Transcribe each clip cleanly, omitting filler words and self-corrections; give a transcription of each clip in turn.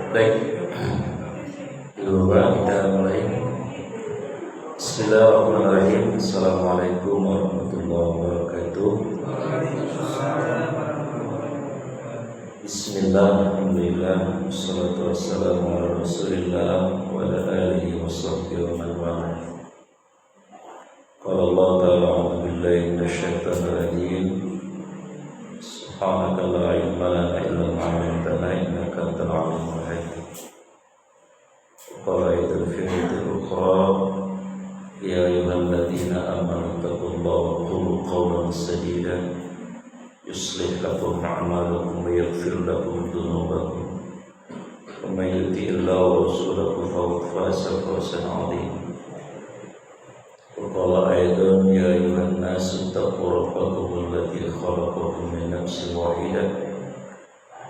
Baik, kita mulai. Bismillahirrahmanirrahim. Assalamualaikum warahmatullahi wabarakatuh. Bismillah, alhamdulillah, wassalatu wassalamu ala rasulillah wa ala alihi wa sahbihi wa man wala. Qala Allah ta'ala a'udzu billahi minasyaitonir rajim. Subhanaka la ilma lana illa ma 'allamtana innaka antal 'alimul hakim. Qala ayatul firqatul ukhra ya ayyuhalladzina amanu taqullaha wa qulu qawlan sadida yuslih lakum a'malakum wa yaghfir lakum dhunubakum wa may yuti'illahu wa rasulahu faqad faza fawzan 'azima. وقال أيضا يا أيها الناس اتقوا ربكم الذي خلقكم من نفس واحدة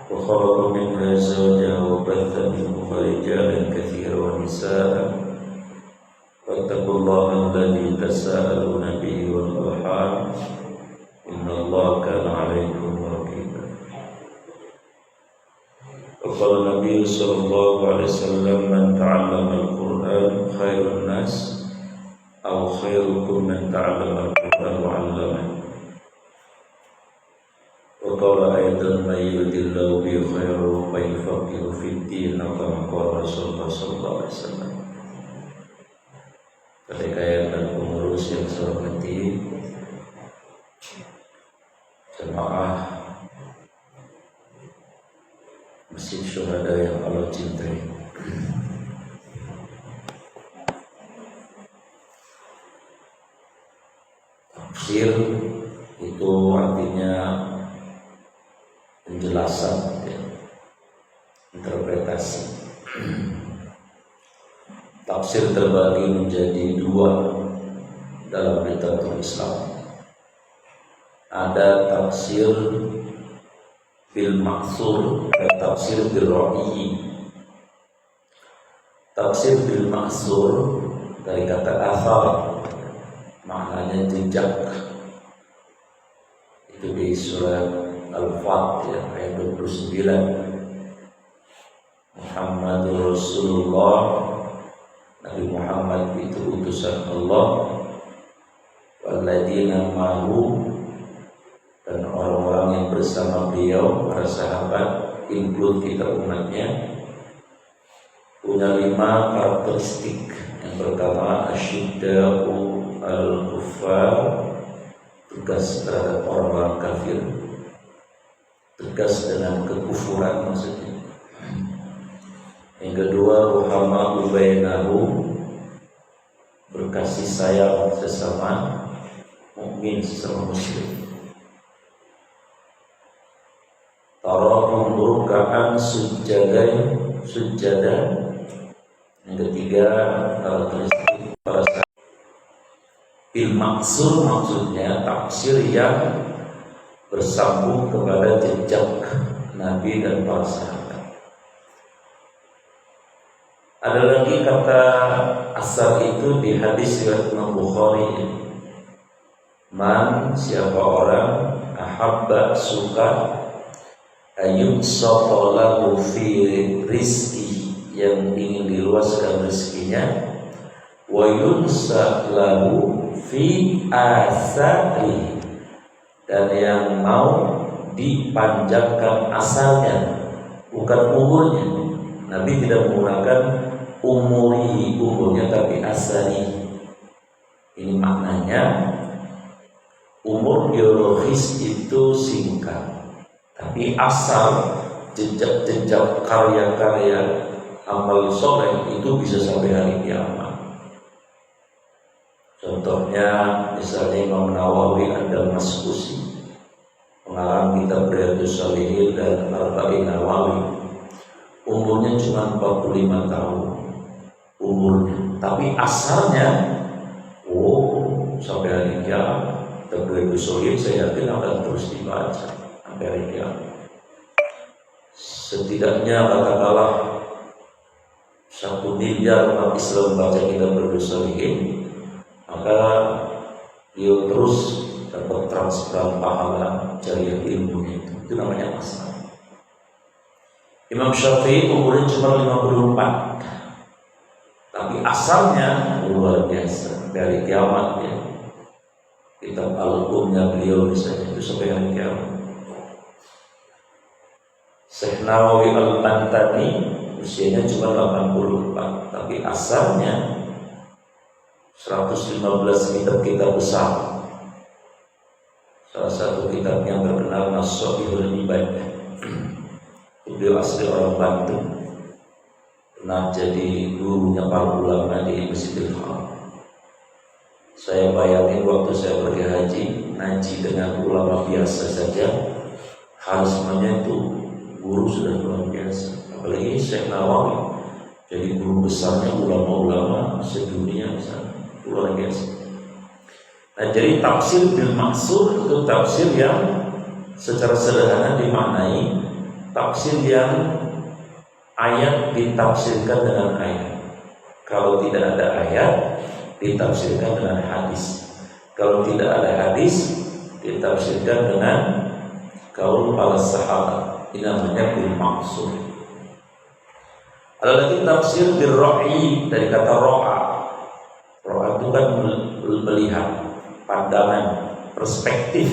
وخلق منها زوجها وبث منهما رجالا كثيرا ونساء واتقوا الله الذي تساءلون به والأرحام إن الله كان عليكم رقيبا. وقال النبي صلى الله عليه وسلم من تعلم القرآن خير الناس أو خيركم من تعلم القرآن وعلمه. وقال أيضا من يرد الله به خيرا فيفقهه في الدين كما قال رسول الله صلى الله عليه وسلم. Ketika dan pengurus yang saya hormati, jemaah Masjid Syuhada yang Allah cintai, tafsir itu artinya penjelasan, interpretasi. Tafsir terbagi menjadi dua dalam literatur Islam. Ada tafsir bil maksur dan tafsir bil ra'i. Tafsir bil maksur dari kata athar, maknanya jejak. Itu di surat Al-Fat ayat 29. Muhammadur Rasulullah, Nabi Muhammad itu utusan Allah. Walladzina ma'ahu, dan orang-orang yang bersama beliau, para sahabat, include kita umatnya, punya 5 karakteristik. Yang pertama, asyidda'u al-kuffar, tegas terhadap orang-orang kafir, tegas dengan kekufuran maksudnya. Yang kedua, ruhama'u bainahum, berkasih sayang sesama mukmin sesama muslim. Tarahum ruk'an sujadan. Yang ketiga, karakteristik para sahabat. Bil maksur maksudnya tafsir yang bersambung kepada jejak Nabi dan para sahabat. Ada lagi kata asal itu di hadis riwayat Imam Bukhari. Man, siapa orang ahabba suka ayub sokolahu fi rizki, yang ingin diluaskan rezekinya, wa yunsa lahu fi asari, dan yang mau dipanjangkan asalnya, bukan umurnya. Nabi tidak menggunakan umurnya, tapi asari. Ini maknanya umur biologis itu singkat, tapi asal jejak-jejak karya-karya amal soleh itu bisa sampai hari kiamat. Contohnya misalnya Imam Nawawi Ad-Damaskusi, pengarang kitab Riyadhus Shalihin dan Arba'in Nawawi, umurnya cuma 45 tahun umurnya, tapi asalnya sampai hari kiamat. Kitab Riyadhus Shalihin saya yakin akan terus dibaca sampai hari kiamat. Setidaknya katakanlah 1 miliar umat Islam baca kitab Riyadhus Shalihin, maka dia terus dapat transferan pahala jariah ilmunya itu namanya asal. Imam Syafi'i umurnya cuma 54, tapi asalnya luar biasa dari kiamat ya. Kitab albumnya beliau misalnya itu sampai hari kiamat. Syekh Nawawi Al-Bantani usianya cuma 84, tapi asalnya 115 kitab besar. Salah satu kitab yang terkenal Nas-Sohihul Ibadah. Beliau asli orang Bandung, pernah jadi gurunya para ulama di Masjidil Haram. Saya bayangin waktu saya pergi haji, ngaji dengan ulama biasa saja, harismanya itu guru sudah luar biasa. Apalagi Syekh Nawawi, jadi guru besarnya ulama-ulama sedunia misalnya, luar biasa. Nah, jadi tafsir bil maksur itu tafsir yang secara sederhana dimaknai tafsir yang ayat ditafsirkan dengan ayat. Kalau tidak ada ayat, ditafsirkan dengan hadis. Kalau tidak ada hadis, ditafsirkan dengan qaul para sahabat. Ini namanya bil maksur. Ada lagi tafsir bil ra'i, dari kata ro'a. Ro'a itu kan melihat, pandangan, perspektif.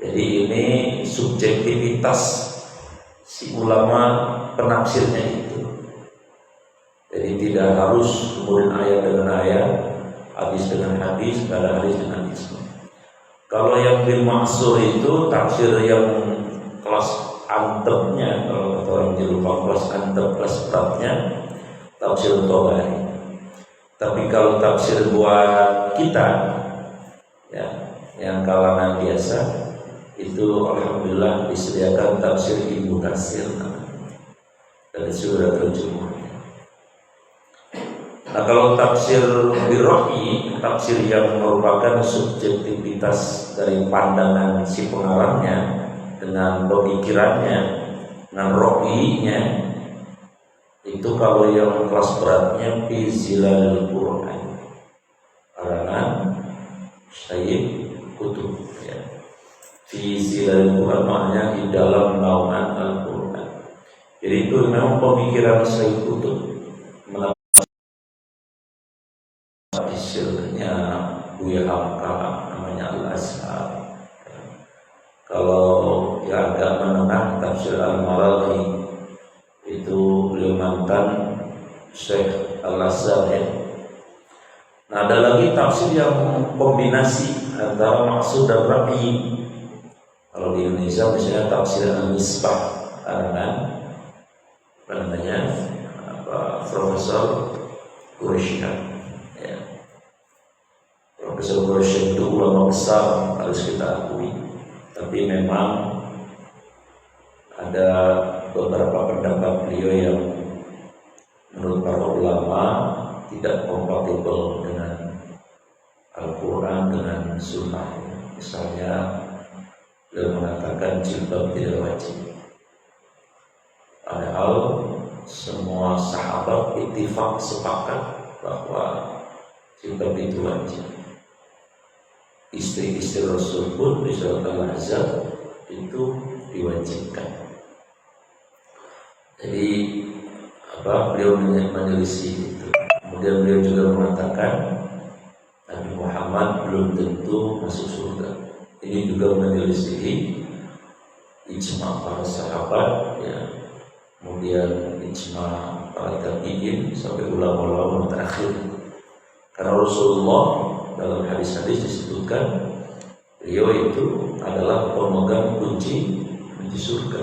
Jadi ini subjektivitas si ulama penafsirnya itu. Jadi tidak harus kemudian ayat dengan ayat, hadis dengan hadis, ada hadis dengan hadis. Kalau yang bil maksur itu tafsir yang kelas antepnya, kalau kata orang Jawa kelas antep, kelas beratnya, tafsir Tabari. Tapi kalau tafsir buat kita, ya, yang kalangan biasa, itu alhamdulillah disediakan tafsir Ibnu Katsir, dan sudah terjemah. Nah, kalau tafsir birrohi, tafsir yang merupakan subjektivitas dari pandangan si pengarangnya dengan pemikirannya, dengan rohinya, itu kalau yang kelas beratnya fi zilalil Quran, karangan Syekh Qutb ya. Fi zilalil Quran maknanya di dalam naungan Al-Quran. Jadi itu memang pemikiran Syekh Qutb. Tafsirnya Buya Hamka namanya Al-Azhar. Kalau yang agak menengah tafsir Al-Maraghi itu beliau mantan Syekh Al-Azhar ya. Nah, ada lagi tafsir yang kombinasi antara maksud dan ra'i. Kalau di Indonesia misalnya tafsir Al-Misbah karangan Profesor Quraisy ya. Profesor Syekh itu ulama besar, harus kita akui. Tapi memang ada beberapa pendapat beliau yang menurut para ulama tidak kompatibel dengan Al-Quran dengan Sunnah. Misalnya beliau mengatakan jilbab tidak wajib, padahal semua sahabat ittifaq sepakat bahwa jilbab itu wajib. Istri-istri Rasul pun di surat Al-Ahzab itu diwajibkan. Jadi beliau menyelisih itu. Kemudian beliau juga mengatakan Nabi Muhammad belum tentu masuk surga. Ini juga menyelisih ijma para sahabat, ya. Kemudian ijma para tabi'in sampai ulama-ulama terakhir. Karena Rasulullah dalam hadis-hadis disebutkan beliau itu adalah pemegang kunci surga.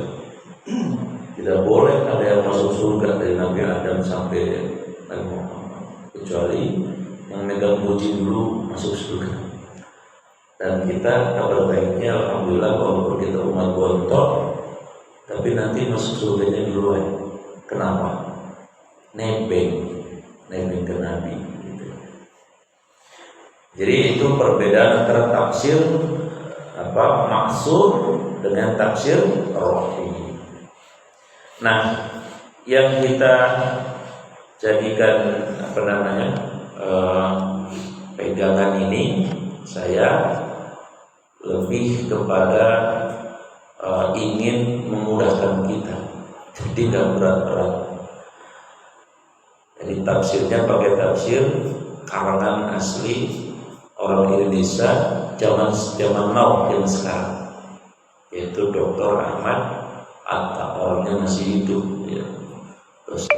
Tidak boleh ada yang masuk surga dari Nabi Adam sampai Nabi Muhammad, kecuali yang megang kunci dulu masuk surga. Dan kita kabar baiknya alhamdulillah walaupun kita umat bontot, tapi nanti masuk surganya duluan. Kenapa? Nebeng ke Nabi. Jadi itu perbedaan antara tafsir maksud dengan tafsir rohi. Nah, yang kita jadikan pegangan ini, saya lebih kepada ingin memudahkan kita, jadi nggak berat-berat. Jadi tafsirnya pakai tafsir karangan asli orang Indonesia zaman now yang sekarang, yaitu Dr. Ahmad Atta, orangnya masih hidup, ya. Terus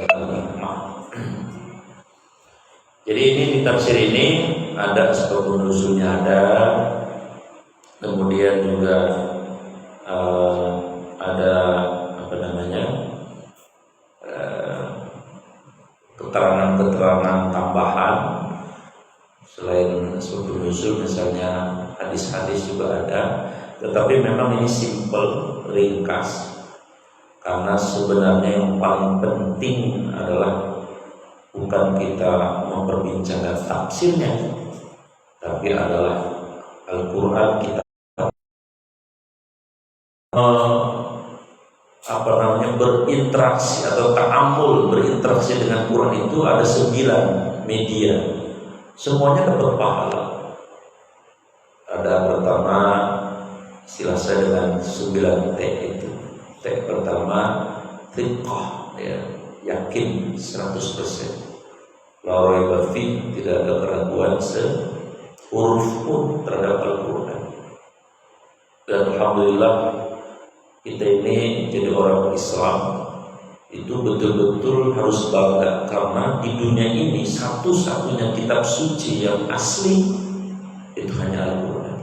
jadi ini di tafsir ini ada asbabun nuzulnya ada, kemudian juga ada keterangan-keterangan tambahan. Selain asbabun nuzul misalnya hadis-hadis juga ada, tetapi memang ini simple, ringkas, karena sebenarnya yang paling penting adalah bukan kita memperbincangkan tafsirnya, tapi adalah Al-Quran kita berinteraksi atau ta'amul, berinteraksi dengan Quran itu ada 9 media. Semuanya dapat pahala. Ada pertama, istilah saya dengan 9 T itu. T pertama, thiqah, ya, yakin 100%. La raiba fi, tidak ada keraguan sehuruf pun terhadap Al-Quran. Dan alhamdulillah kita ini jadi orang Islam itu betul-betul harus bangga, karena di dunia ini satu-satunya kitab suci yang asli itu hanya Al-Quran.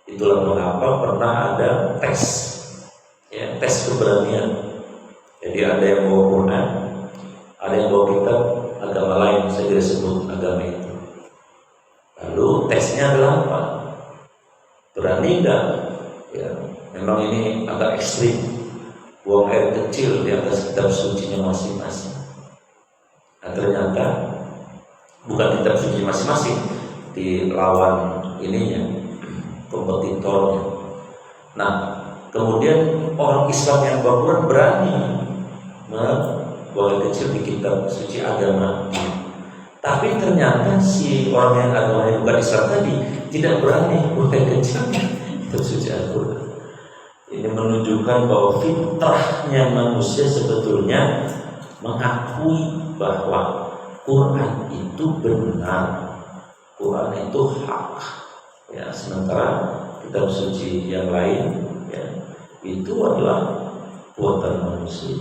Itulah mengapa pernah ada tes, ya, tes keberanian. Jadi ada yang bawa Quran, ada yang bawa kitab agama lain, saya tidak sebut agama itu. Lalu tesnya adalah apa? Berani enggak? Ya, memang ini agak ekstrim. Buang air kecil di atas kitab sucinya masing-masing. Nah, ternyata bukan kitab suci masing-masing, dilawan ininya, kompetitornya. Nah, kemudian orang Islam yang bakuran berani membuang air kecil di kitab suci agama. Tapi ternyata si orang yang agamanya bukan Islam tadi tidak berani buang air kecil di kitab suci Al-Quran. Ini menunjukkan bahwa fitrahnya manusia sebetulnya mengakui bahwa Quran itu benar, Quran itu hak. Ya, sementara kitab suci yang lain, ya, itu adalah buatan manusia.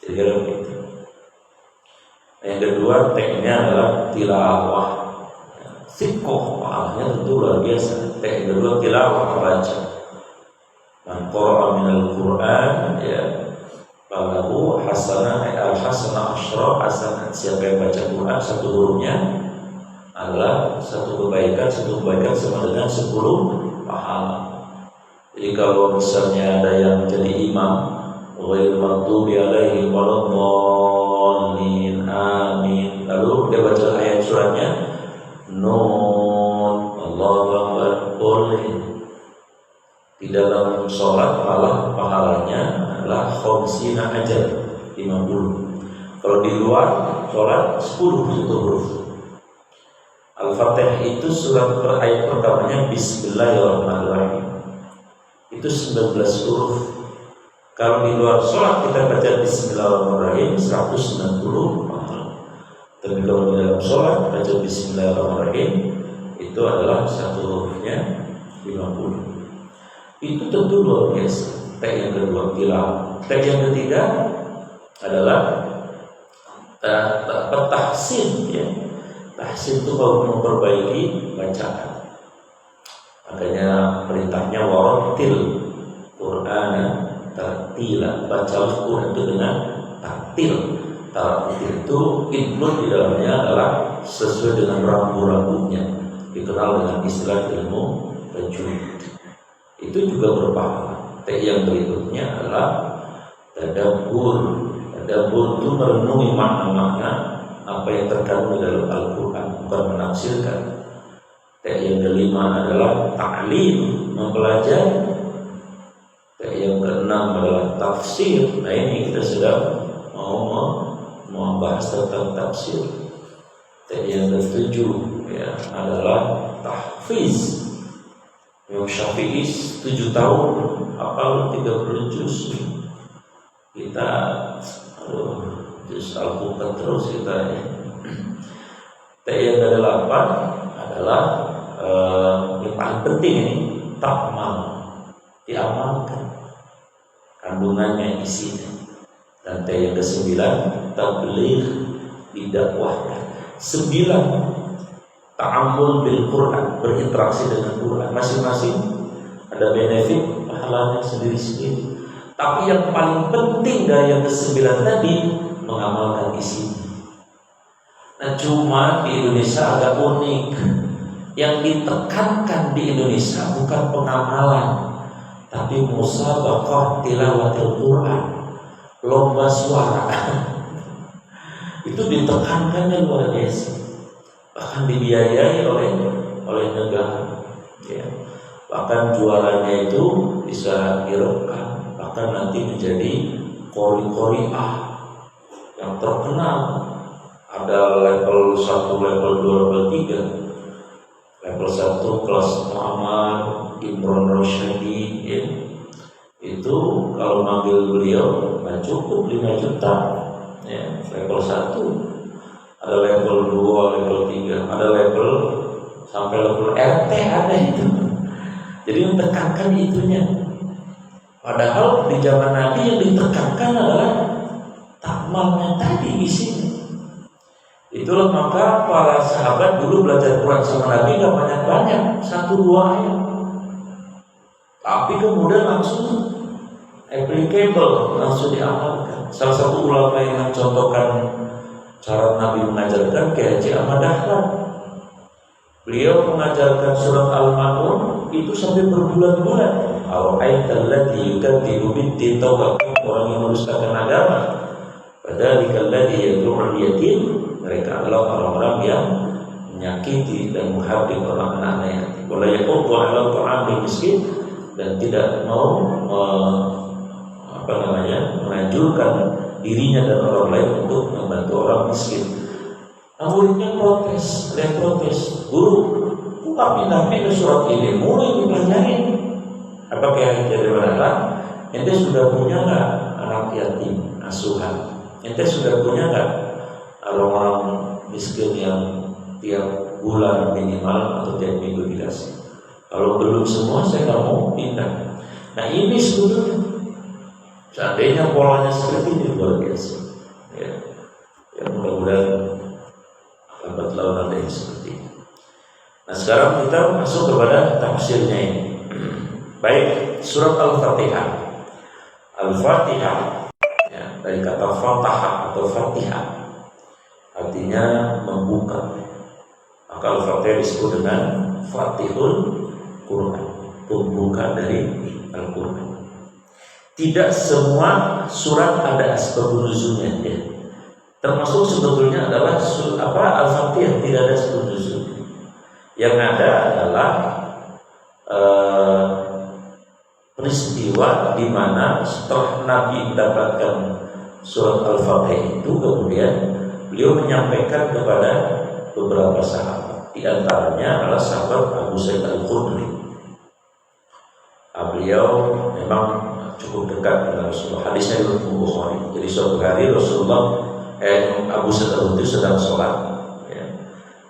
Jadi begitu. Yang kedua, tekniknya adalah tilawah. Sikoh, maknanya tentu luar biasa. Teknik kedua tilawah, baca. Man qara'a minal Qur'an, ya, falahu hasanah, al-hasanah asyra hasanah. Siapa yang baca Quran satu hurufnya adalah satu kebaikan sama dengan 10 pahala. Jadi kalau misalnya ada yang jadi imam, ghairil maghdubi alaihim waladdallin, amin, lalu dia baca ayat suratnya Nun, Allahu Akbar, boleh. Di dalam sholat malah pahalanya adalah khamsina ajar, 50. Kalau di luar sholat 10 huruf. Al-Fatihah itu surat ayat pertamanya Bismillahirrahmanirrahim. Itu 19 huruf. Kalau di luar sholat kita baca Bismillahirrahmanirrahim 190 pahala. Tapi kalau di dalam sholat baca Bismillahirrahmanirrahim itu adalah satu hurufnya 50. Itu tentu luar biasa. Yang kedua tilawah. Yang ketiga adalah tahsin, ya. Tahsin itu kalau memperbaiki bacaan. Makanya perintahnya warattil Qur'ana tartila, bacalah Quran itu dengan tartil. Tartil itu include di dalamnya adalah sesuai dengan rambu-rambunya, dikenal dengan istilah ilmu tajwid. Itu juga berpahala. Yang berikutnya adalah tadabbur. Tadabbur itu merenungi makna-makna apa yang terkandung di dalam Al-Quran, bukan menafsirkan. Yang kelima adalah ta'lim, mempelajari. Yang keenam adalah tafsir. Nah ini kita sedang mau membahas tentang tafsir. Yang ketujuh ya adalah tahfiz. Imam Syafi'i 7 tahun hafal 30 juz. Kita juz Al-Quran terus kita ya. Yang ke-8 adalah yang paling penting ini ta'mal, diamalkan kandungannya, isinya. Dan yang ke-9 tabligh, didakwahkan. 9 ta'ammul bil Quran, berinteraksi dengan Quran. Masing-masing ada benefit pahalanya sendiri-sendiri. Tapi yang paling penting dari yang ke-9 tadi mengamalkan isinya. Nah cuma di Indonesia agak unik. Yang ditekankan di Indonesia bukan pengamalan, tapi musabaqah tilawatil Quran, lomba suara. Itu ditekankannya luar biasa. Bahkan dibiayai oleh negara, ya. Bahkan juaranya itu bisa direkam, bahkan nanti menjadi qori-qori'ah yang terkenal. Ada level 1, level 2, level 3. Level 1 kelas Muhammad Imron Rosyadi, ya. Itu kalau manggil beliau nggak cukup 5 juta, ya. Level 1. Ada level 2, level 3, ada level sampai level RT ada itu. Jadi mentekankan itunya. Padahal di zaman Nabi yang ditekankan adalah takmalnya tadi isinya. Itulah maka para sahabat dulu belajar Quran sama Nabi gak banyak-banyak, 1-2 ayat. Tapi kemudian langsung applicable, langsung diamalkan. Salah satu ulama yang mencontohkan cara Nabi mengajarkan Kiai Haji Ahmad Dahlan. Beliau mengajarkan surat Al-Ma'un itu sampai berbulan-bulan. Al-Aital ladzi yukadzibu bid-din, tahu orang yang merusakan agama. Padzalikal ladzi yad'ul yatim, mereka adalah orang-orang yang menyakiti dan menghabis orang anak-anak yatim. Wala yaqulu 'ala ta'amil miskin, dan tidak mau menganjurkan dirinya dan orang lain untuk membantu orang miskin. Nah, muridnya protes, ada yang protes, guru, kok pindah-pindah surat ini, mulai dipelajarin. Apa kayak dari mana? Ente sudah punya nggak anak yatim asuhan? Ente sudah punya nggak orang-orang miskin yang tiap bulan minimal atau tiap minggu dikasih? Kalau belum semua, saya nggak mau pindah. Nah ini sebetulnya, seandainya polanya seperti ini luar biasa, ya. Ya mudah-mudahan lambat laun ada yang seperti ini. Nah sekarang kita masuk kepada tafsirnya ini. Baik, surat Al-Fatihah. Al-Fatihah, ya, dari kata Fatah atau Fatihah, artinya membuka. Maka Al-Fatihah disebut dengan Fatihul Quran, pembuka dari Al-Quran. Tidak semua surat ada asbab nuzulnya, ya. Termasuk sebetulnya adalah Al-Fatihah tidak ada asbab nuzulnya. Yang ada adalah peristiwa di mana setelah Nabi mendapatkan surat Al-Fatihah itu, kemudian beliau menyampaikan kepada beberapa sahabat. Di antaranya adalah sahabat Abu Sa'id Al-Khudri. Beliau memang cukup dekat dengan Rasulullah. Hadisnya di Bukhari. Jadi suatu hari Abu Sa'id Al-Khudri sedang sholat, ya.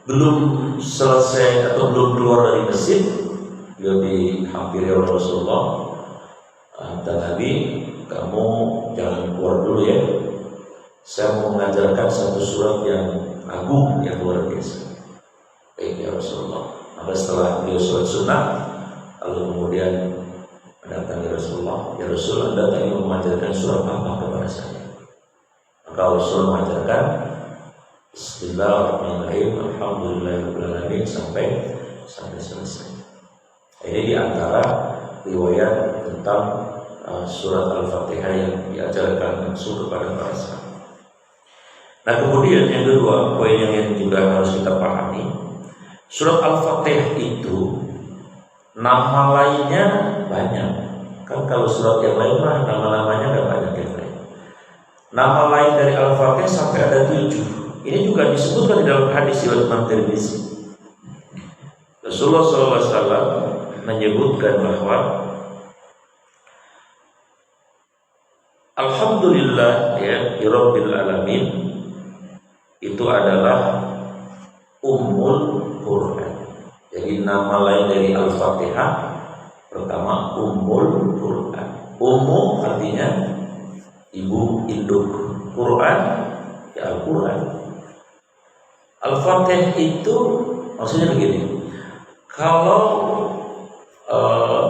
Belum selesai atau belum keluar dari masjid, beliau dihampiri oleh Rasulullah. Dan Nabi, kamu jangan keluar dulu ya. Saya mau mengajarkan satu surat yang agung, yang luar biasa. Baik ya Rasulullah. Maka setelah beliau sholat sunnah, lalu kemudian mendatangi Rasulullah. Ya Rasulullah, Anda tadi mengajarkan surat apa kepada saya? Maka Rasul mengajarkan Bismillahirrahmanirrahim, Alhamdulillahirrahmanirrahim sampai selesai. Ini diantara riwayat tentang surat Al-Fatihah yang diajarkan langsung kepada para sahabat. Nah, kemudian yang kedua, poin yang juga harus kita pahami, surat Al-Fatihah itu nama lainnya banyak. Kan kalau surat yang lain mah nama-namanya nggak banyak yang lain. Nama lain dari Al-Fatihah sampai ada 7. Ini juga disebutkan di dalam hadis riwayat Imam Tirmizi. Rasulullah SAW menyebutkan bahwa Alhamdulillah ya Rabbil Alamin itu adalah Ummul Quran. Jadi nama lain dari Al-Fatihah pertama Ummul Quran. Ummu artinya ibu induk, Quran ya Al-Quran. Al-Fatihah itu maksudnya begini, kalau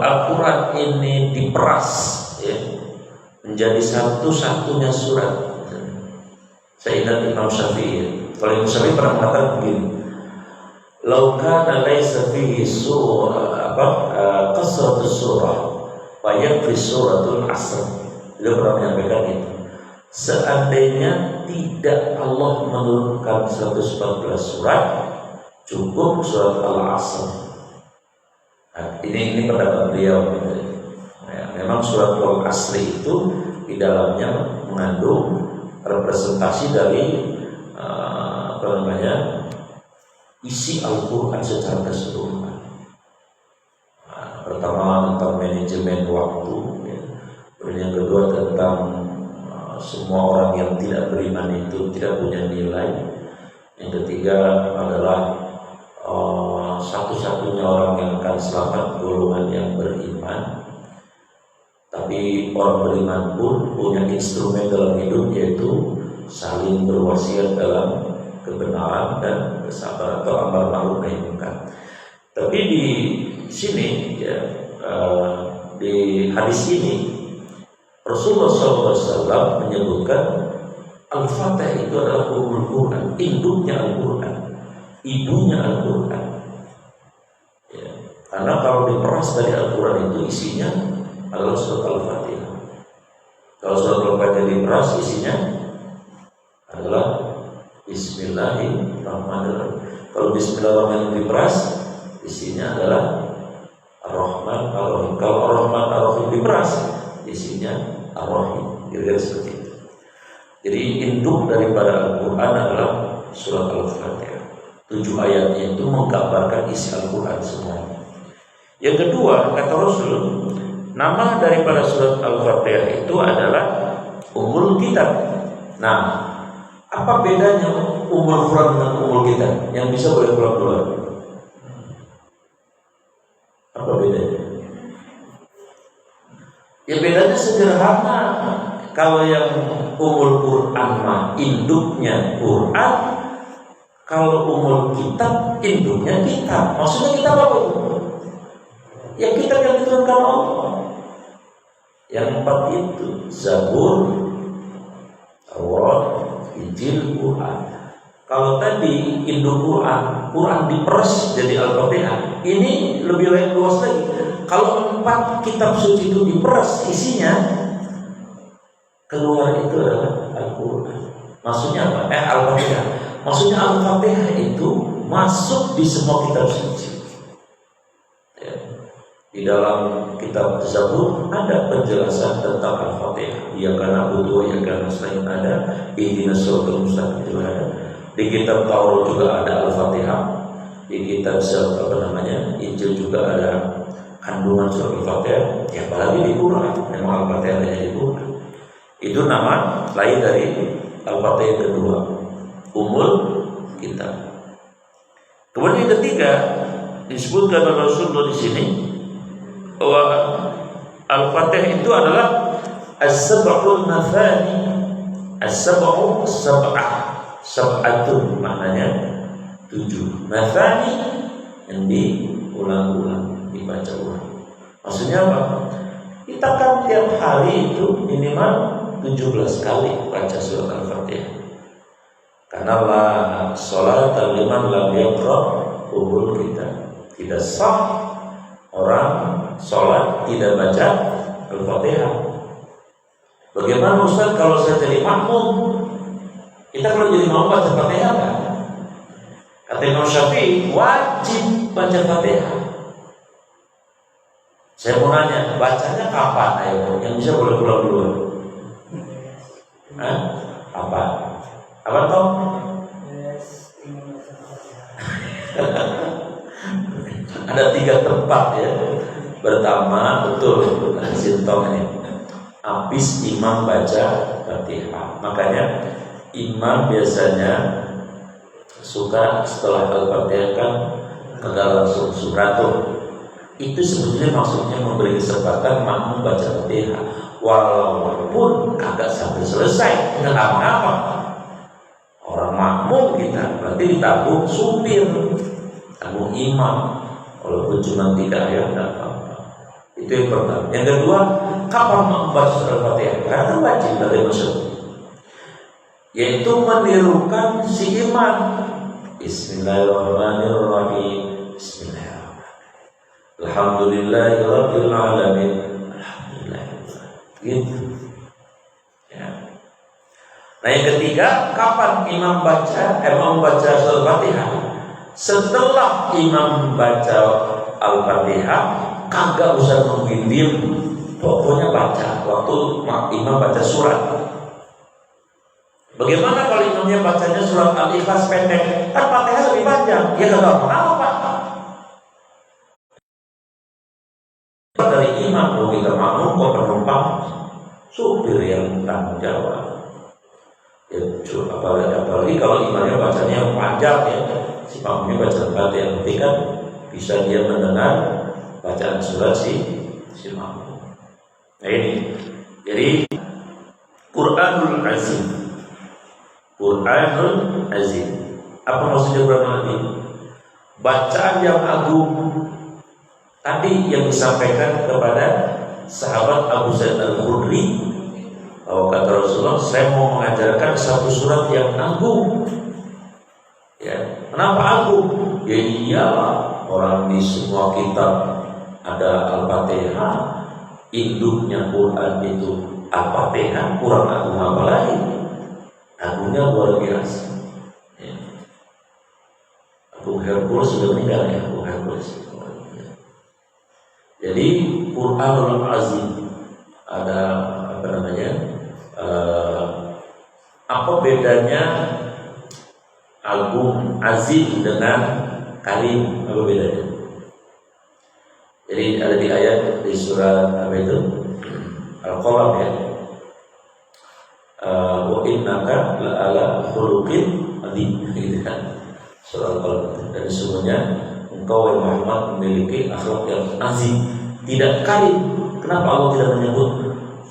Al-Quran ini diperas ya, menjadi satu-satunya surat. Saya ingat Imam Syafi'i. Kalau Imam Syafi'i pernah mengatakan begini, "Lau kana laisa fihi qasratus surah, fa yakfi suratul asr." Beliau pernah menyampaikan itu. Seandainya tidak Allah menurunkan 114 surat, cukup surat Al-Asr. Nah, ini pendapat beliau. Ya, memang surat Al-Asr itu di dalamnya mengandung representasi dari isi Al-Quran secara keseluruhan. Nah, pertama tentang manajemen waktu, ya. Dan yang kedua tentang semua orang yang tidak beriman itu tidak punya nilai. Yang ketiga adalah satu-satunya orang yang akan selamat golongan yang beriman. Tapi orang beriman pun punya instrumen dalam hidup, yaitu saling berwasiat dalam kebenaran dan kesabaran atau amar ma'ruf nahi munkar. Tapi di sini ya, di hadis ini Rasulullah SAW menyebutkan Al-Fatihah itu adalah Ummul Quran, induknya Al-Quran, ibunya Al-Quran. Ya, karena kalau diperas dari Al-Quran itu isinya adalah surat Al-Fatihah. Kalau surat Al-Fatihah diperas isinya adalah Bismillahirrahmanirrahim. Kalau Bismillahirrahmanirrahim diperas isinya adalah Ar-Rahman Ar-Rahim. Kalau Ar-Rahman Ar-Rahim diperas isinya Ar-Rahim. Kira-kira seperti itu. Jadi induk daripada Al-Quran adalah surat Al-Fatihah. 7 ayatnya itu menggambarkan isi Al-Quran semuanya. Yang kedua, kata Rasul, nama daripada surat Al-Fatihah itu adalah Ummul Kitab. Nah, apa bedanya Ummul Quran dengan Ummul Kitab? Yang bisa boleh keluar-keluar. Apa bedanya? Ya bedanya sederhana. Kalau yang Ummul Quran mah induknya Quran, kalau Ummul Kitab induknya kitab. Maksudnya kitab apa? Ya kitab yang diturunkan Allah. Yang 4 itu Zabur, Taurat, Injil, Quran. Kalau tadi induk Quran diperes jadi Al-Fatihah, ini lebih luas lagi. Kalau 4 kitab suci itu diperes isinya, keluar itu adalah Al-Quran. Maksudnya apa? Al-Fatihah. Maksudnya Al-Fatihah itu masuk di semua kitab suci. Ya. Di dalam kitab Zabur ada penjelasan tentang Al-Fatihah. Ya karena butuh, ya karena selain ada. Ihdinas siratal mustaqim juga ada. Di kitab Taurat juga ada Al-Fatihah. Di kitab Injil juga ada kandungan surat Al-Fatihah. Ya apalagi di Quran, memang Al-Fatihah ada di Quran. Itu nama lain dari Al-Fatihah kedua, Ummul Kitab. Kemudian yang ketiga disebutkan oleh Rasulullah di sini bahwa Al-Fatihah itu adalah as-sab'ul mathani. As-sab'u sab'atun maknanya 7. Mathani yang diulang-ulang, dibaca ulang. Maksudnya apa? Kita kan tiap hari itu minimal 17 kali baca surat Al-Fatihah. Karena la sholat liman lam yaqra ummul kitab. Tidak sah orang sholat tidak baca Al-Fatihah. Bagaimana Ustaz kalau saya jadi makmum? Kita kalau jadi makmum baca Fatihah kan? Kata Imam Syafi'i wajib baca Fatihah. Saya mau nanya, bacanya kapan? Ayo, yang bisa boleh pulang duluan. Apa? Apa toh? Ada 3 tempat ya. Pertama, betul sintong ini. Habis imam baca Fatihah. Makanya imam biasanya suka setelah Al-Fatihah kan enggak langsung suratul. Itu sebetulnya maksudnya memberi kesempatan makmum baca Fatihah. Walaupun kagak sampai selesai, nggak apa-apa. Orang makmum kita berarti ditanggung supir, tanggung imam. Walaupun cuma 3 ayat nggak apa-apa. Itu yang pertama. Yang kedua, kapan membaca Al-Fatihah? Karena wajib dari Muslim, yaitu menirukan si imam. Bismillahirrahmanirrahim. Bismillahirrahmanirrahim. Alhamdulillahirabbil alamin. Gitu. Ya. Nah yang ketiga, kapan imam membaca surat Fatihah? Setelah imam baca Al-Fatihah, kagak usah nungguin, pokoknya baca waktu imam baca surat. Bagaimana kalau imamnya bacanya surat Al-Ikhlas pendek? Kan Fatihah lebih panjang. Ya kagak apa-apa. Dari imam, kita makmum, kok penumpang, supir yang tanggung jawab. Ya, apalagi kalau imamnya bacanya yang panjang ya, si makmumnya baca Fatihah, nanti kan bisa dia mendengar bacaan surat si makmum. Nah ini, jadi Quranul Azim. Quranul Azim. Apa maksudnya Quranul Azim? Bacaan yang agung. Tadi yang disampaikan kepada sahabat Abu Sa'id Al-Khudri, bahwa kata Rasulullah, saya mau mengajarkan satu surat yang agung. Ya, kenapa agung? Ya iyalah, orang di semua kitab ada Al-Fatihah, induknya Quran itu Al-Fatihah, kurang agung apa lagi? Agungnya luar biasa. Ya. Abu Hercules sudah meninggal ya, Abu Hercules. Jadi Quranul Azim ada apa bedanya agung azim dengan karim? Apa bedanya? Jadi ada di ayat di surat apa itu? Al-Qalam ya. Wa innaka la'ala khuluqin adzim gitu kan. Surah Al-Qalam. Dan sesungguhnya engkau wahai Muhammad memiliki akhlak yang azim, tidak karim. Kenapa Allah tidak menyebut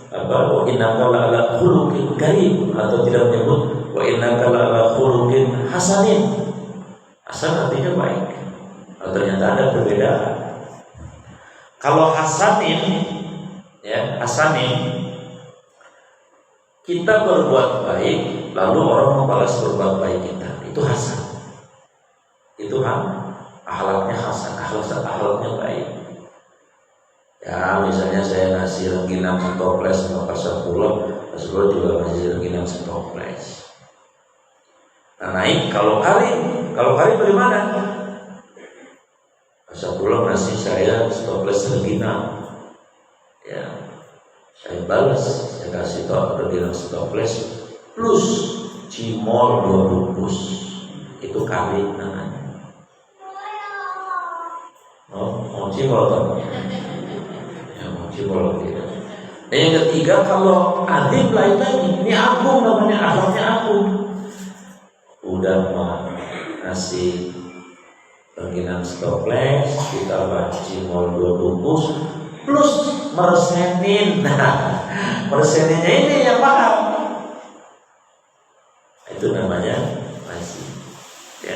wa innaka la'ala khuluqin karim, atau tidak menyebut wa innaka la'ala khuluqin hasanin? Hasan artinya baik. Ternyata ada perbedaan. Kalau hasanin ya, hasanin kita berbuat baik lalu orang membalas berbuat baik kita, itu itu hasan. Itu akhlaknya hasan, akhlaknya baik. Ya misalnya saya ngasih rengginang setoples sama Pak Sapullah juga ngasih rengginang setoples. Nah naik kalau kali bagaimana? Pak Sapullah ngasih saya setoples rengginang, ya saya balas, saya kasih rengginang setoples plus cimol 2 bungkus, itu kali namanya. Mau cimol kan? Gitu. Dan yang ketiga, kalau adib lain lagi, ini agung namanya, akhlaknya agung. Udah mah ngasih rengginang setoples, ditambah cimol 2 bungkus, plus meresenin. Nah, mereseninnya ini yang mahal. Itu namanya ngasih. Ya.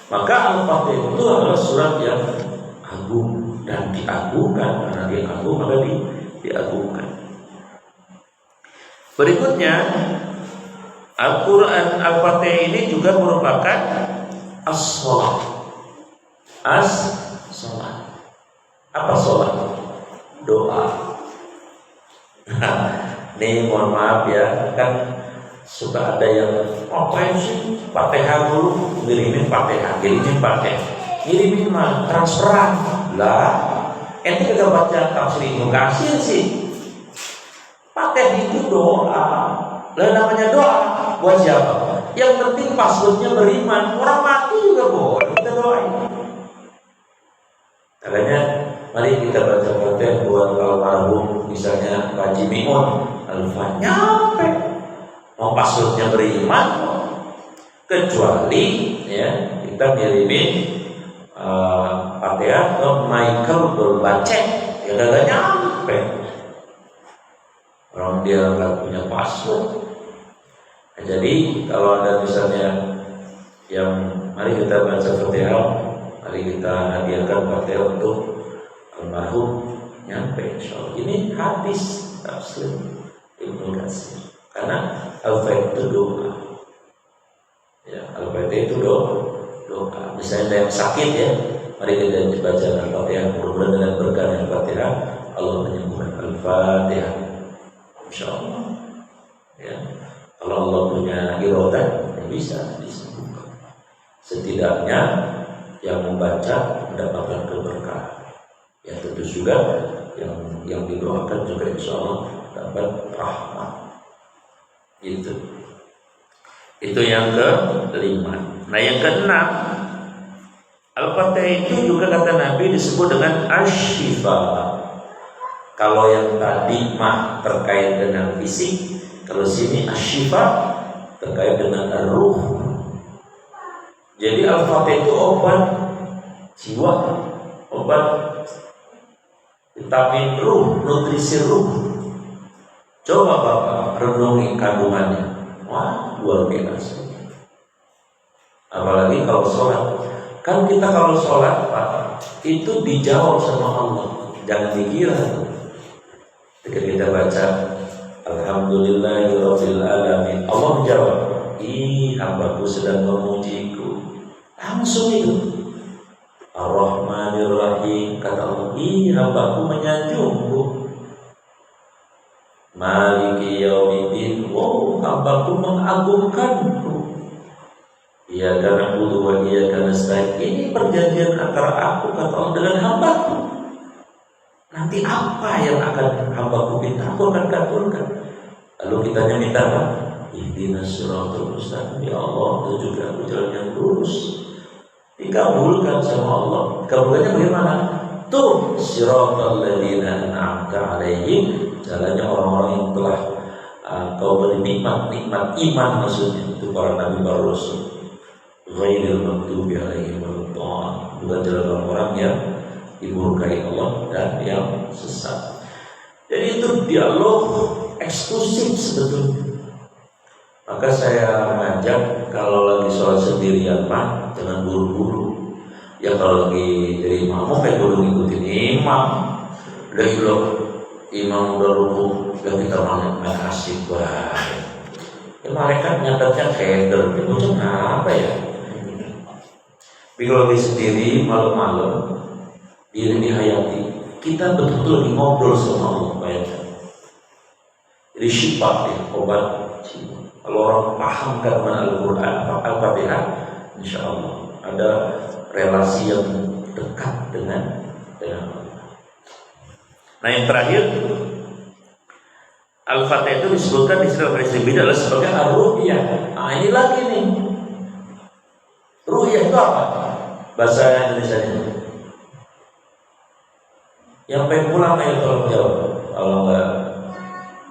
Maka Al-Fatihah itu adalah surat yang agung dan diagungkan, karena dia agung maka diagungkan. Berikutnya, Al-Quran Al-Fatihah ini juga merupakan as-sholat. As-sholat. Apa sholat? Doa. Nih mohon maaf ya, kan suka ada yang ngapain sih Fatihah dulu, ngirimin Fatihah, ngirimin mah transferan lah. Ente kagak baca tafsir Ibnu Katsir sih. Pakai itu doa. Lah namanya doa buat siapa? Yang penting passwordnya beriman. Orang mati juga boleh kita doain. Makanya mari kita baca Fatihah buat almarhum, misalnya Pak Jimiun Al-Fatihah nyampe. Mau passwordnya beriman, kecuali ya kita ngirimin Fatihah ke Michael Berbacek, ya gak nyampe. Orang dia nggak punya password. Nah, jadi kalau ada misalnya yang mari kita baca Fatihah, mari kita hadiahkan Fatihah untuk almarhum, nyampe insyaallah. Ini hadis tafsir Ibnu Katsir. Karena Al-Fatihah itu doa. Ya, Al-Fatihah itu doa. Misalnya yang sakit ya, mari kita baca Al-Fatihah. Mudah-mudahan dengan berkah Al-Fatihah Allah menyembuhkan. Al-Fatihah, insyaallah. Ya, kalau Allah punya iradah, ya bisa disembuhkan. Setidaknya yang membaca mendapatkan keberkahan. Ya tentu juga yang didoakan juga insyaallah dapat rahmat. Itu yang kelima. Nah yang keenam, Al-Fatihah itu juga kata Nabi disebut dengan asy-syifa. Kalau yang tadi mah terkait dengan fisik, kalau sini asy-syifa terkait dengan ruh. Jadi Al-Fatihah itu obat jiwa, obat vitamin ruh, nutrisi ruh. Coba Bapak renungi kandungannya, wah luar biasa. Apalagi kalau sholat, kan kita kalau sholat Pak itu dijawab sama Allah, jangan dikira. Ketika kita baca Alhamdulillahirabbil alamin, Allah menjawab, ih hambaku sedang memujiku. Langsung itu Ar-Rahmanir-Rahim, kata Allah, ih hambaku menyanjungku. Maliki yaumiddin, wow hambaku mengagungkanku. Iyyaka na'budu wa iyyaka nasta'in. Ini perjanjian antara aku, kata Allah, dengan hambaku. Nanti apa yang akan hambaku minta, aku akan kabulkan. Lalu kitanya minta apa? Ihdinas siratal mustaqim, ya Allah tunjukkan aku jalan yang lurus. Dikabulkan sama Allah. Kabulkannya bagaimana? Tuh siratal ladzina an'amta 'alaihim, jalannya orang-orang yang telah kau beri nikmat iman, maksudnya itu para nabi, para rasul. Ghairil maghdubi 'alaihim waladdallin, bukan jalan orang-orang yang dimurkai Allah dan yang sesat. Jadi itu dialog eksklusif sebetulnya. Maka saya mengajak kalau lagi sholat sendirian Pak, jangan buru-buru. Ya kalau lagi jadi imam, kayak dulu ngikutin imam. Udah belum imam udah rukuk, udah kita malah asik banget. Ya malaikat nyatetnya keder, itu apa ya? Biologi sendiri malam-malam di hayati kita betul-betul lagi ngobrol sama Allah, bayangkan. Jadi syifa ya, obat. Kalau orang pahamkan mana Al-Quran, Al-Fatihah, insya Allah ada relasi yang dekat dengan Allah. Nah yang terakhir, Al-Fatihah itu disebutkan di Surah Al-Baqarah adalah sebagai ar-ru'yah. Nah ini lagi nih, ru'yah itu apa? Bahasa Indonesia ini. Yang pengen pulang ayo tolong jawab. Kalau enggak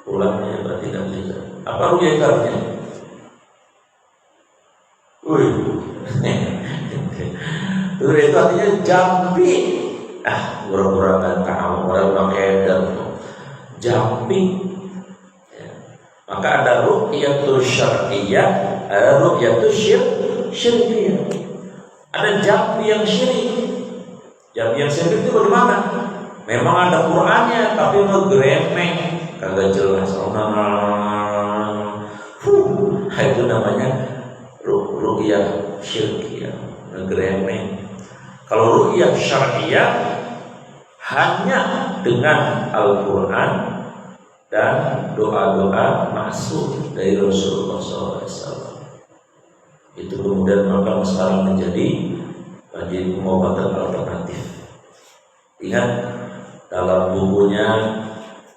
pulangnya berarti tidak bisa. Apa ru'yah itu artinya? Ru'yah itu artinya jampi. Pura-pura nggak tahu, pura-pura keder. Jampi. Ya. Maka ada ru'yatul syar'iyah, ada ru'yatul syirkiyah. Ada jampi yang syirik. Jampi yang syirik itu bagaimana? Memang ada Qur'annya, tapi ngegremeng, kagak jelas. Itu namanya ru'yah syirkiyah, ngegremeng. Kalau ru'yah syar'iyah hanya dengan Al-Quran dan doa-doa masuk dari Rasulullah SAW. Itu kemudian maka sekarang menjadi pengobatan alternatif. Ingat dalam bukunya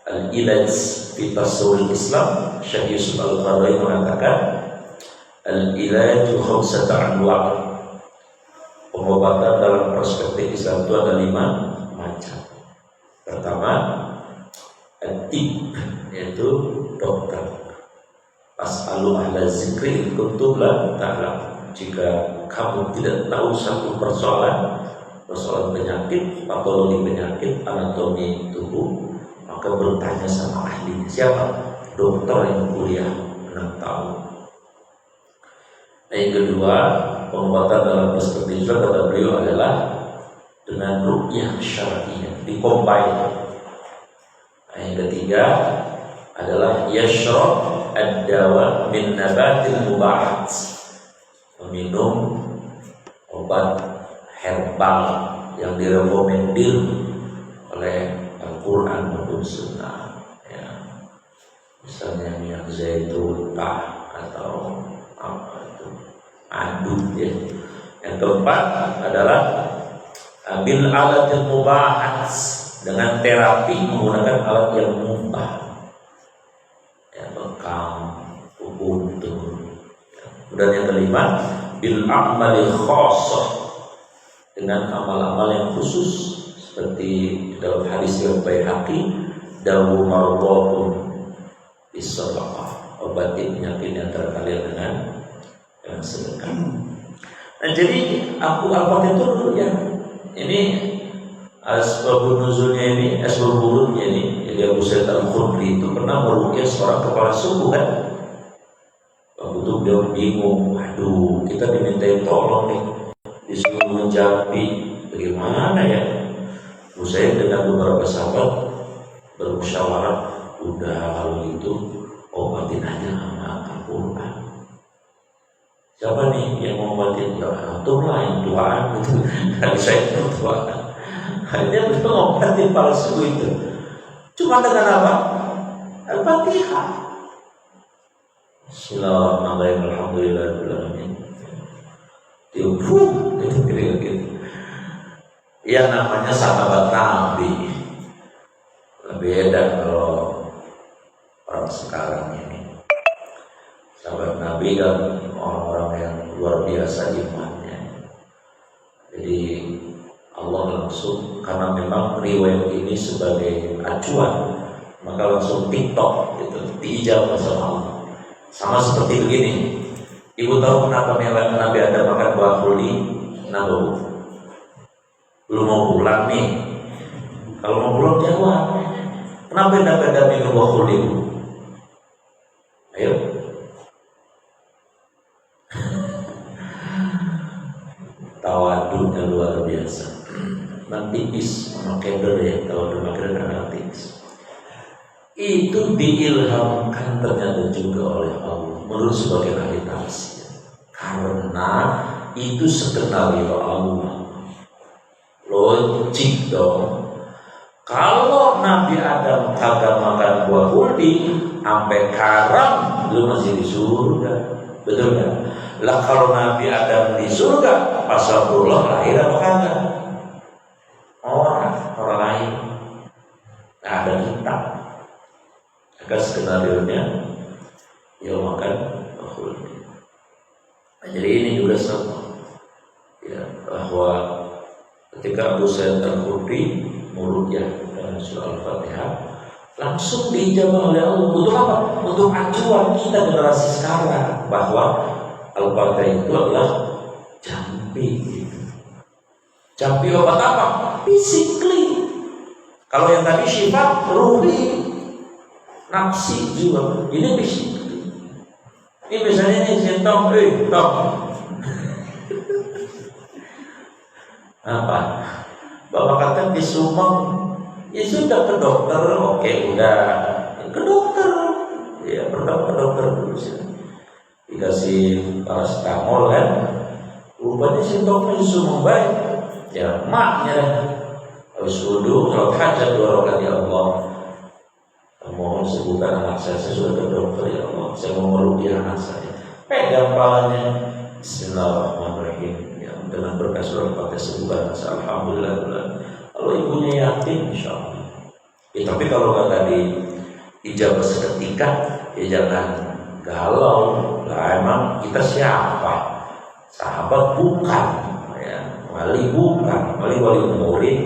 Al-Ilaj fi Tasawwur Islam, Syekh Yusuf Al-Qaradawi mengatakan Al-Ilaj khamsata anwa'. Pengobatan dalam perspektif Islam itu ada 5 macam. Pertama, at-tib, yaitu dokter. As'alu ahla zikri in kuntum la ta'lam. Jika kamu tidak tahu satu persoalan penyakit, patologi penyakit, anatomi tubuh, maka bertanya sama ahlinya. Siapa? Dokter yang kuliah 6 tahun. Nah, yang kedua, pengobatan dalam perspektif Islam kata beliau adalah dengan ru'yah syar'iyah, dikombin. Nah, yang ketiga adalah yashrab ad-dawa min nabatil mubahat, meminum obat herbal yang direkomendir oleh Al-Quran maupun Sunnah, ya. Misalnya minyak zaitun, atau apa itu, aduk, ya. Yang keempat adalah bil alatil mubahat, dengan terapi menggunakan alat yang mubah, ya, bekam, ubuntu. Dan yang kelima bil a'mali khassah, dengan amal-amal yang khusus seperti dalam hadis riwayat Baihaqi, dawu marwakum bis-shadaqah, obati penyakit yang terkalian dengan sedekah. Nah, jadi aku Al-Fatihah itu dulu ya. Ini asbabun nuzulnya ini, asbabun wurudnya ini. Jadi Abu Sa'id Al-Khudri itu pernah meruqyah seorang kepala suku kan. Waktu itu dia bingung, aduh kita dimintain tolong nih, disuruh menjampi, bagaimana ya? Abu Sa'id dengan beberapa sahabat bermusyawarah, udah kalau gitu obatin aja sama Al-Quran. Siapa nih yang mau obatin? Ya antum lah yang tuaan gitu. Kalau saya itu tuaan. Hanya untuk ngobatin palsu itu. Cuma dengan apa? Al-Fatihah. Bismillahirrahmanirrahim. Alhamdulillahirrahmanirrahim. Tiup, itu gitu. Ya namanya sahabat Nabi. Beda kalau orang sekarang ini. Sahabat Nabi dan orang-orang yang luar biasa imannya. Jadi Allah langsung, karena memang riwayat ini sebagai acuan, maka langsung TikTok gitu, diijabah sama Allah. Sama seperti begini. Ibu tahu kenapa Nabi ada makan buah kuli? Kenapa Bu? Belum mau pulang nih. Kalau mau pulang jawab. Kenapa Nabi ada minum buah kuli? Ayo. Tawaduknya luar biasa. Tipis sama keder ya, tawaduk makanya anak tipis. Itu diilhamkan ternyata juga oleh Allah menurut sebagian ahli tafsir. Karena itu skenario Allah. Logik dong. Kalau Nabi Adam kagak makan buah kuldi sampai karam, lu masih di surga. Betul nggak? Lah kalau Nabi Adam di surga, pas Abdullah lahir apa kagak? Orang lain. Nah, ada kita. Maka skenario-nya ya makan buah kuldi. Nah, jadi ini juga sama. Ya, bahwa ketika Abu Sa'id Al-Khudri muru'yah dengan surah Al-Fatihah langsung dijawab oleh Allah. Untuk apa? Untuk acuan kita generasi sekarang bahwa Al-Fatihah itu adalah jampi. Jampi obat apa? Physically. Kalau yang tadi sifat ruhi, nafsi jiwa. Ini physically. Ini misalnya ini sintong, tong. Apa? Bapak kata di Sumeng, ya sudah ke dokter, oke udah ke dokter, ya pertama ke dokter dulu sih, dikasih paracetamol kan, rupanya simptomnya di Sumeng baik, ya maknya harus wudu, kalau hajat 2 rakaat ya Allah, mohon sembuhkan anak saya sudah ke dokter ya Allah, saya mau merugikan anak saya, pegang palanya, Bismillahirrahmanirrahim. Dengan berkah surah Al-Fatihah sembuhkan saya, alhamdulillah. Kalau ibunya yakin, insya Allah. Ya, tapi kalau nggak tadi ijabah seketika, ya jangan galau. Lah emang kita siapa? Sahabat bukan, ya. Wali bukan, wali murid.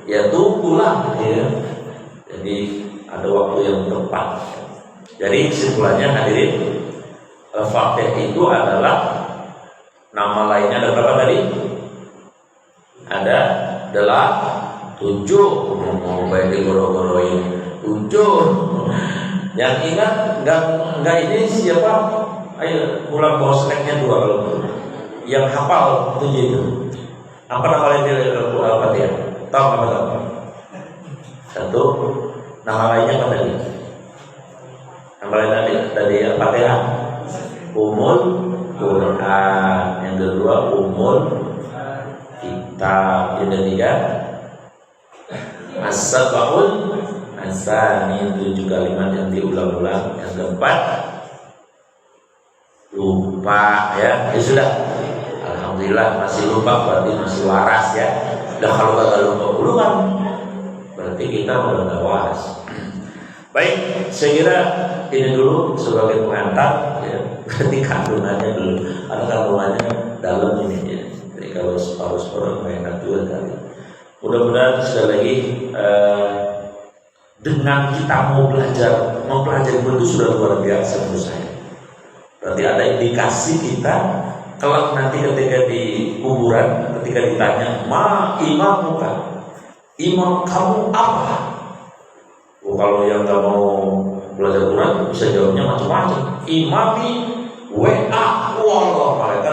Ya tunggulah, ya. Jadi ada waktu yang tepat. Jadi kesimpulannya hadirin, Al-Fatihah itu adalah nama lainnya ada berapa tadi? Ada 7. Mau baik digoro-goroin 7. Yang ingat enggak ini siapa? Ayo pulang bawa snacknya 2 kalau yang hafal 7 itu. Apa nama lainnya Al-Fatihah? Tahu apa? 1. Nama lainnya apa tadi? Nama lainnya tadi Al-Fatihah. Umul Quran, yang kedua umul kitab, yang ketiga as-sab'ul asani, 7 kalimat yang diulang-ulang, yang keempat lupa ya sudah, alhamdulillah masih lupa, berarti masih waras ya. Udah kalau kagak lupa ulang berarti kita udah waras. Baik, saya kira ini dulu sebagai pengantar ya. Berarti kandungannya dulu, ada kandungannya dalam ini ya. Jadi kalau separuh-separuh nggak enak juga kali. Mudah-mudahan sekali lagi dengan kita mau mempelajari itu sudah luar biasa menurut saya. Berarti ada indikasi kita kelak nanti ketika di kuburan, ketika ditanya imamuka, imam kamu apa? Kalau yang nggak mau belajar Quran bisa jawabnya macam-macam. Imami WA, wallah mereka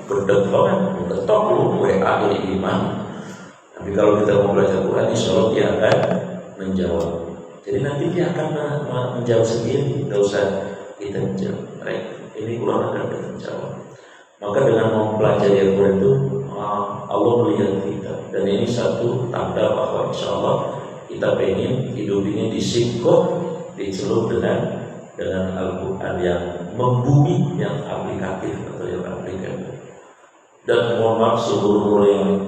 gede banget, ketok lu WA ini imam. Tapi kalau kita mau belajar Quran, insya Allah dia akan menjawab. Jadi nanti dia akan menjawab sendiri, tidak usah kita menjawab. Baik, ini Quran akan menjawab. Maka dengan mempelajari Quran itu Allah melihat kita, dan ini satu tanda bahwa insya Allah kita pengen hidup ini disingkup, dicelup dengan Al-Quran yang membumi, yang aplikatif atau yang aplikatif. Dan mohon maaf seluruh yang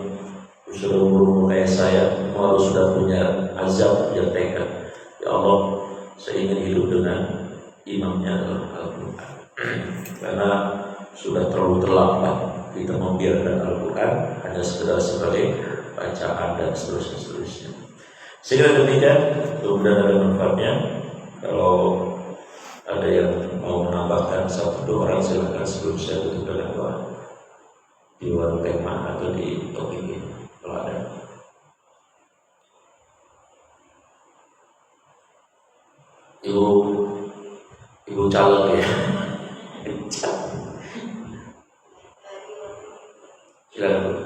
sudah umur kayak saya, kalau sudah punya azab yang tekad, ya Allah, saya ingin hidup dengan imamnya dalam Al-Quran. Karena sudah terlalu terlambat kita membiarkan Al-Quran hanya sekedar sebagai bacaan dan seterusnya. Segera demikian, mudah-mudahan ada manfaatnya. Kalau ada yang mau menambahkan 1-2 orang silakan sebelum saya tutup dengan doa di luar tema atau di topik ini kalau ada. Ibu caleg ya. Silakan.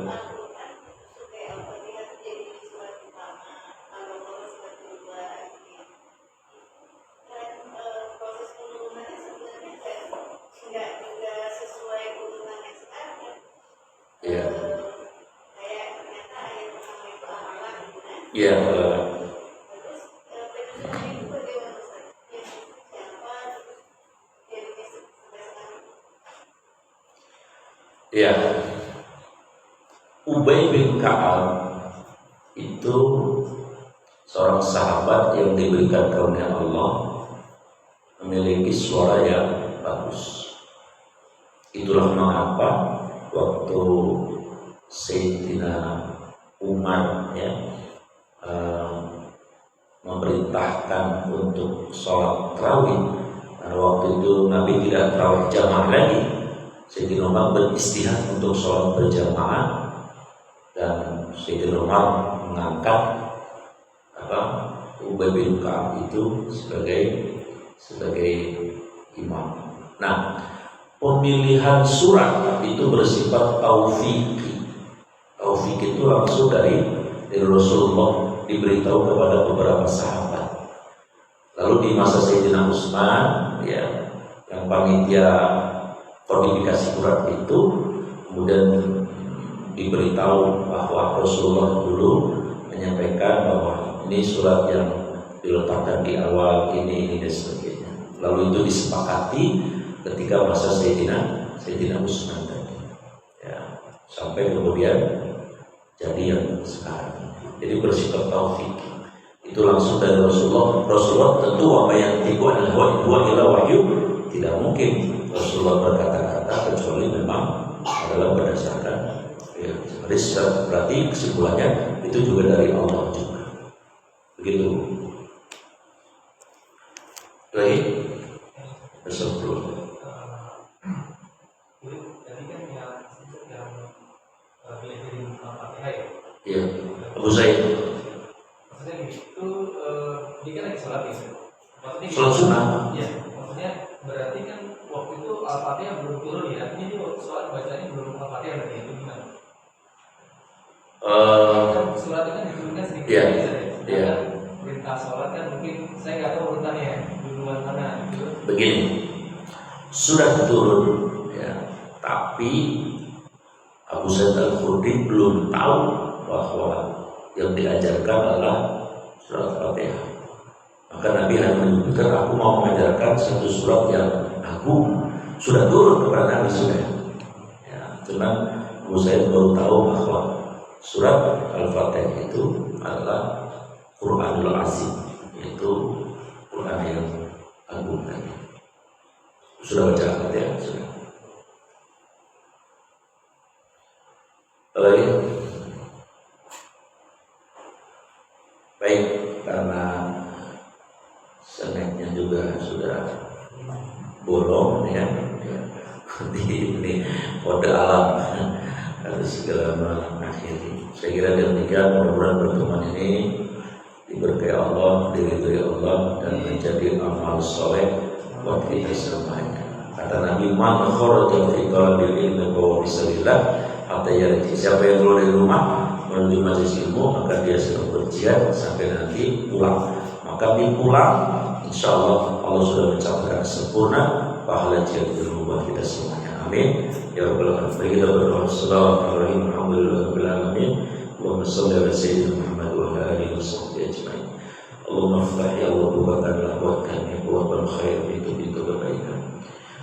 Ya, ya, Ubay bin Ka'ab itu seorang sahabat yang diberikan karunia Allah, memiliki suara yang bagus. Itulah mengapa waktu Sayyidina Umar memerintahkan untuk sholat tarawih. Karena waktu itu Nabi tidak tarawih jamaah lagi, Sayyidina Umar beristihad untuk sholat berjamaah, dan Sayyidina Umar mengangkat Ubay bin Ka'ab itu sebagai imam. Nah, pemilihan surat itu bersifat taufiki. Taufik itu langsung dari Rasulullah, diberitahu kepada beberapa sahabat. Lalu di masa Sayyidina Utsman, yang panitia kodifikasi surat itu, kemudian diberitahu bahwa Rasulullah dulu menyampaikan bahwa ini surat yang diletakkan di awal ini dan sebagainya. Lalu itu disepakati ketika masa Sayyidina Utsman tadi, sampai kemudian jadi yang sekarang. Jadi bersifat taufik. Itu langsung dari Rasulullah. Rasulullah tentu apa yang tiba adalah wahyu. Tidak mungkin Rasulullah berkata-kata kecuali memang adalah berdasarkan. Berarti kesimpulannya itu juga dari Allah juga. Begitu. Baik. Astagfirullah. Iya, Abu Zaid. Maksudnya itu dia kan lagi sholat ya. Maksudnya sholat sunnah. Iya, maksudnya berarti kan waktu itu Al-Fatihah belum turun ya. Ini waktu sholat bacanya belum Al-Fatihah berarti itu gimana? Kan surat itu kan diturunkan sedikit. Iya. Perintah sholat kan mungkin saya nggak tahu urutannya duluan mana. Gitu. Begini, sudah turun, tapi Abu Zaid Al-Khudri belum tahu bahwa yang diajarkan adalah surat Al-Fatihah. Maka Nabi hanya menyebutkan, aku mau mengajarkan satu surat yang agung. Sudah turun kepada Nabi sudah. Cuman Abu Zaid baru tahu bahwa surat Al-Fatihah itu adalah Quranul Azim, yaitu Quran yang agung. Sudah baca Al-Fatihah? Sudah. Baik, karena seneknya juga sudah bolong ini kode alam harus segala mengakhiri. Saya kira demikian, mudah-mudahan pertemuan ini diberkahi Allah, diridhoi Allah, dan menjadi amal soleh buat kita semuanya. Kata Nabi, man kharaja fi talabil ilmi wa fisabilillah, siapa yang keluar dari rumah menuju majelis ilmu, maka dia sedang berjihad sampai nanti pulang. Maka di pulang, insya Allah Allah sudah mencapai sempurna pahala jihad ilmu buat kita semuanya. Amin. Ya Rabbal Alamin. Mari kita berdoa. Bismillahirrahmanirrahim. Alhamdulillahirabbil alamin. Allahumma shalli ala sayyidina Muhammad wa ala alihi washabbihi ajmain. Allahumma iftah ya Allah, bukakanlah buat kami abwaabal khair, pintu-pintu kebaikan,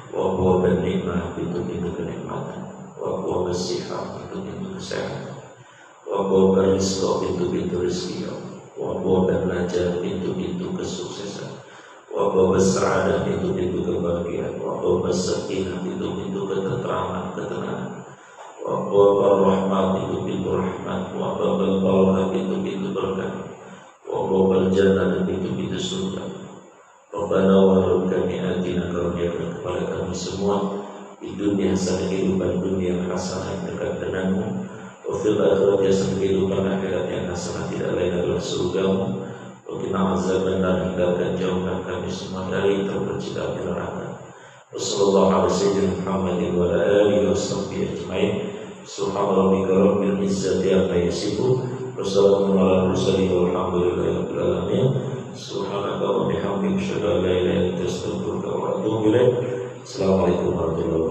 wa abwaabal nikmah, pintu-pintu kenikmatan, wa abwaabas sihah, pintu-pintu kesehatan, wa abwaabal rizq, pintu-pintu rezeki, wa abwaabal najah, pintu-pintu kesuksesan, wa abwaabas sa'adah, pintu-pintu kebahagiaan, wa abwaabas sakinah, pintu-pintu ketenteraman, ketenangan, wa abwaabal rahmat, pintu-pintu rahmat, wa abwaabal barakah, pintu-pintu berkah, wa abwaabal jannah, dan pintu-pintu surga. Rabbana wa rabb kami atina, karuniakan kepada kami semua di dunia hasanah, kehidupan dunia hasanah yang dekat denganmu, wa fil akhirati hasanah, kehidupan akhirat yang hasanah tidak lain adalah surgamu. Wa qina azabannar, hindarkan jauhkan kami semua dari terpercik api neraka. Wa sallallahu ala sayyidina Muhammadin wa ala alihi washabbihi ajmain. Subhana rabbika rabbil izzati amma yasifun, wa salamun ala mursalin, walhamdulillahi rabbil alamin. Subhanaka wa bihamdika, asyhadu an la ilaha illa anta, astaghfiruka wa atubu ilaik. Assalamualaikum warahmatullahi wabarakatuh.